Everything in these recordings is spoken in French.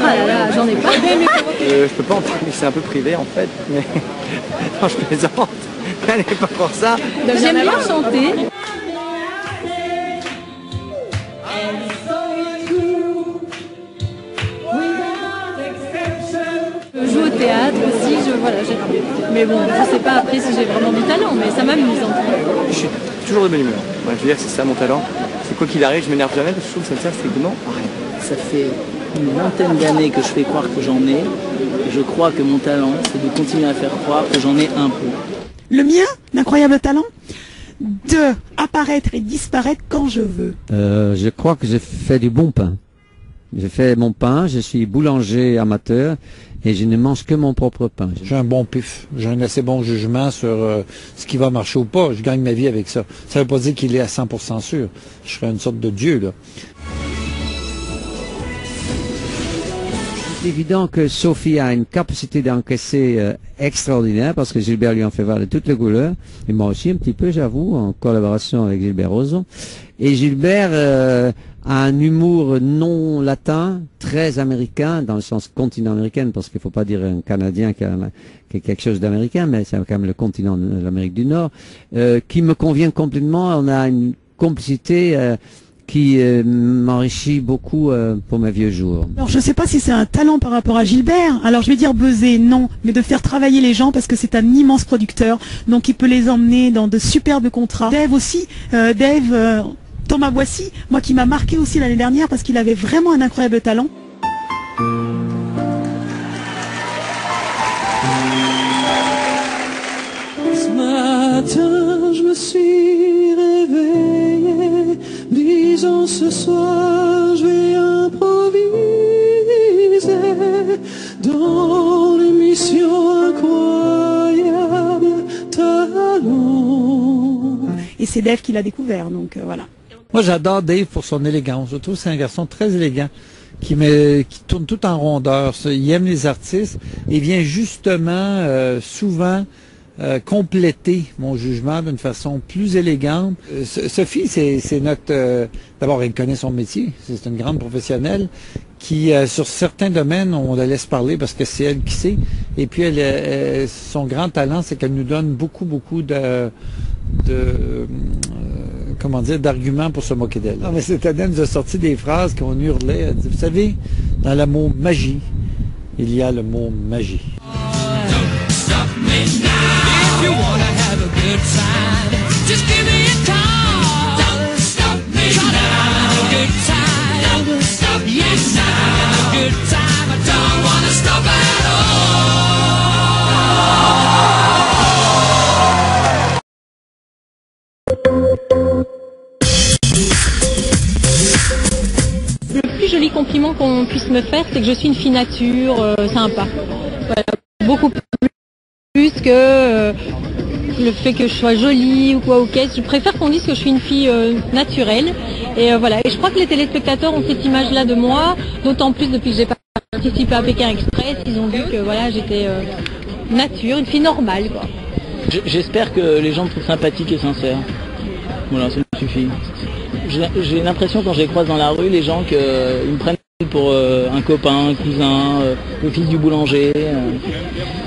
Ah là là, j'en ai pas. Je peux pas en parler, c'est un peu privé en fait, mais non, je plaisante. Elle n'est pas pour ça. J'aime bien chanter. Je joue au théâtre aussi, voilà, mais bon, je sais pas après si j'ai vraiment du talent, mais ça m'amuse en tout cas. Je suis toujours de bonne humeur. Ouais, je veux dire que c'est ça mon talent. C'est quoi qu'il arrive, je m'énerve jamais parce que je trouve que ça ne sert strictement à rien. Ça fait une vingtaine d'années que je fais croire que j'en ai. Et je crois que mon talent, c'est de continuer à faire croire que j'en ai un peu. Le mien, l'incroyable talent, de apparaître et disparaître quand je veux. Je crois que j'ai fait du bon pain. J'ai fait mon pain, je suis boulanger amateur et je ne mange que mon propre pain. J'ai un bon pif, j'ai un assez bon jugement sur ce qui va marcher ou pas. Je gagne ma vie avec ça. Ça ne veut pas dire qu'il est à 100% sûr. Je serais une sorte de dieu, là. C'est évident que Sophie a une capacité d'encaisser extraordinaire parce que Gilbert lui en fait voir de toutes les couleurs. Et moi aussi un petit peu, j'avoue, en collaboration avec Gilbert Rozon. Et Gilbert a un humour non latin, très américain, dans le sens continent américain, parce qu'il ne faut pas dire un Canadien qui est quelque chose d'américain, mais c'est quand même le continent de l'Amérique du Nord, qui me convient complètement. On a une complicité qui m'enrichit beaucoup pour mes vieux jours. Alors je ne sais pas si c'est un talent par rapport à Gilbert, alors je vais dire buzzer, non, mais de faire travailler les gens parce que c'est un immense producteur, donc il peut les emmener dans de superbes contrats. Dave aussi, Thomas Boissy, moi qui m'a marqué aussi l'année dernière parce qu'il avait vraiment un incroyable talent. Ce matin, je me suis réveillé, disant ce soir, je vais improviser dans l'émission Incroyable Talent. Et c'est Dave qui l'a découvert, donc voilà. Moi, j'adore Dave pour son élégance. Je trouve que c'est un garçon très élégant, qui tourne tout en rondeur. Il aime les artistes et vient justement souvent compléter mon jugement d'une façon plus élégante. Sophie, c'est notre... D'abord, elle connaît son métier. C'est une grande professionnelle qui, sur certains domaines, on la laisse parler parce que c'est elle qui sait. Et puis, son grand talent, c'est qu'elle nous donne beaucoup d'arguments pour se moquer d'elle. Non, mais cette année, elle nous a sorti des phrases qu'on hurlait. Elle dit, vous savez, dans le mot magie, il y a le mot magie. Le plus joli compliment qu'on puisse me faire, c'est que je suis une fille nature, sympa. Voilà, beaucoup plus que le fait que je sois jolie ou quoi ou qu'est-ce. Je préfère qu'on dise que je suis une fille naturelle. Et voilà. Et je crois que les téléspectateurs ont cette image-là de moi, d'autant plus depuis que j'ai participé à Pékin Express, ils ont vu que voilà, j'étais nature, une fille normale, quoi. J'espère que les gens me trouvent sympathique et sincère. Voilà, ça me suffit. J'ai l'impression quand je les croise dans la rue, les gens qu'ils me prennent pour un copain, un cousin, le fils du boulanger,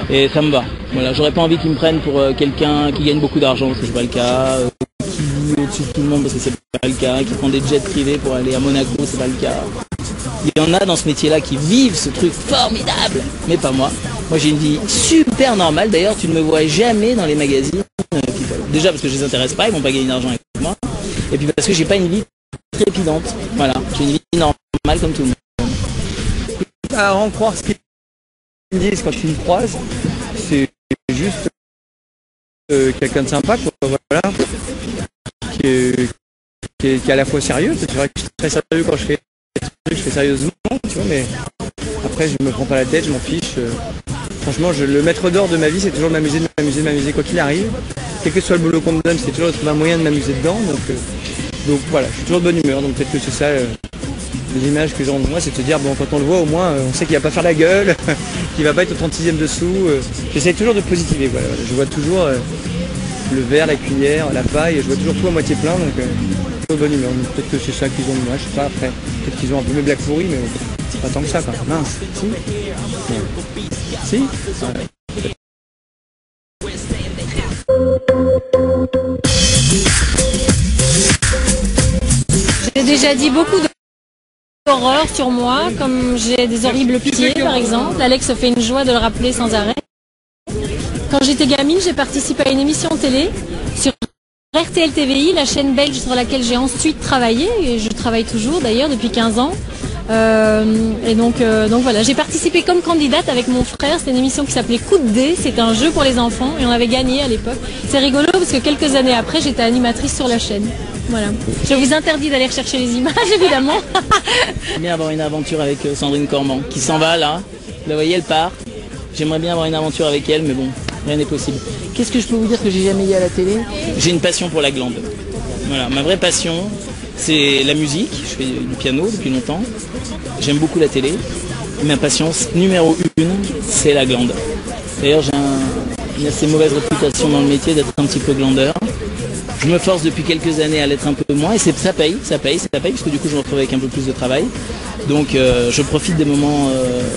et ça me va. Voilà, j'aurais pas envie qu'ils me prennent pour quelqu'un qui gagne beaucoup d'argent parce que c'est pas le cas, qui vit au-dessus de tout le monde parce que c'est pas le cas, qui prend des jets privés pour aller à Monaco, c'est pas le cas. Il y en a dans ce métier-là qui vivent ce truc formidable, mais pas moi. Moi j'ai une vie super normale, d'ailleurs tu ne me vois jamais dans les magazines People. Déjà parce que je les intéresse pas, ils vont pas gagner d'argent avec moi, et puis parce que j'ai pas une vie trépidante. Voilà, j'ai une vie normale comme tout le monde. À en croire ce qu'ils me disent quand ils me croisent, c'est juste quelqu'un de sympa, quoi, voilà, qui est à la fois sérieux. C'est vrai que je suis très sérieux quand je fais sérieusement, tu vois, mais après je me prends pas la tête, je m'en fiche. Franchement, le maître d'or de ma vie, c'est toujours de m'amuser, quoi qu'il arrive. Quel que soit le boulot qu'on me donne, c'est toujours de trouver un moyen de m'amuser dedans. Donc voilà, je suis toujours de bonne humeur, donc peut-être que c'est ça les images que j'ai en moi, c'est de se dire, bon, quand on le voit, au moins, on sait qu'il va pas faire la gueule, qu'il va pas être au 36e dessous. J'essaie toujours de positiver, voilà. Je vois toujours le verre, la cuillère, la paille, je vois toujours tout à moitié plein, donc au bonne humeur. Peut-être que c'est ça qu'ils ont de moi, je sais pas, après. Peut-être qu'ils ont un peu mes blagues pourries, mais c'est pas tant que ça, quoi. Mince, si. Si. Ouais. J'ai déjà dit beaucoup d'horreurs sur moi, comme j'ai des horribles pieds par exemple. Alex se fait une joie de le rappeler sans arrêt. Quand j'étais gamine, j'ai participé à une émission télé sur RTL TVI, la chaîne belge sur laquelle j'ai ensuite travaillé, et je travaille toujours d'ailleurs depuis 15 ans. Et donc voilà, j'ai participé comme candidate avec mon frère, c'était une émission qui s'appelait Coup de dé, c'était un jeu pour les enfants et on avait gagné à l'époque. C'est rigolo parce que quelques années après, j'étais animatrice sur la chaîne. Voilà. Je vous interdis d'aller rechercher les images évidemment. J'aimerais bien avoir une aventure avec Sandrine Cormand qui s'en va là. Vous la voyez, elle part. J'aimerais bien avoir une aventure avec elle, mais bon, rien n'est possible. Qu'est-ce que je peux vous dire que j'ai jamais eu à la télé? J'ai une passion pour la glande. Voilà, ma vraie passion, c'est la musique. Je fais du piano depuis longtemps. J'aime beaucoup la télé. Et ma passion numéro 1, c'est la glande. D'ailleurs, j'ai une assez mauvaise réputation dans le métier d'être un petit peu glandeur. Je me force depuis quelques années à l'être un peu moins et ça paye, parce que du coup je me retrouve avec un peu plus de travail. Donc je profite des moments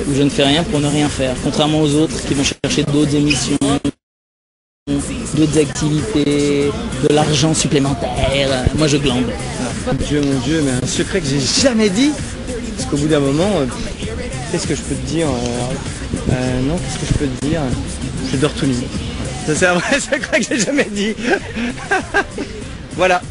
où je ne fais rien pour ne rien faire. Contrairement aux autres qui vont chercher d'autres émissions, d'autres activités, de l'argent supplémentaire. Moi je glande. Mon Dieu, mais un secret que j'ai jamais dit. Parce qu'au bout d'un moment, qu'est-ce que je peux te dire non, qu'est-ce que je peux te dire? Je dors tout nu. Ça c'est un vrai secret que j'ai jamais dit. Voilà.